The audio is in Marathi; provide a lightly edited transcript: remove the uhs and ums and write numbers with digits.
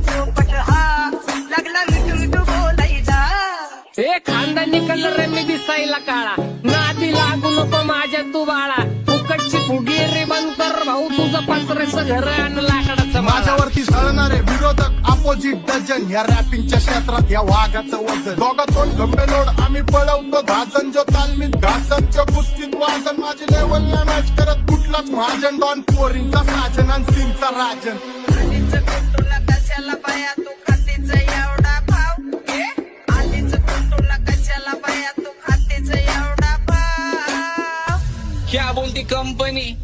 पोपट हा लागला मिठू मिठू बोलायचा. ए खानदानी कलर मी दिसायला काळा, नादी लागू नको माझ्या तू बाळा. फुकटची फुगी रिबन कर भाऊ, तुझं पत्र्याचं घर आणि लाकडाचं माळा. माझ्यावरती झळणारे विरोधक अपोजिट डझन, या रॅपिंगच्या क्षेत्रात या वाघाचं वजन. दोघातून गंभे लोड आम्ही पळवतो धाजन, जो तालमीत घासनच्या कुस्तीत वाजन. माझी लेवल नाही मॅच करत कुठलाच महाजन, डॉन पोरींचा साजन आणि सीनचा राजन. आलीच तुला कशाला बाया तू खातेच एवढा भाव. आलीच तुला कशाला बाया तू खातेच एवढा भाव. क्या बोलती कंपनी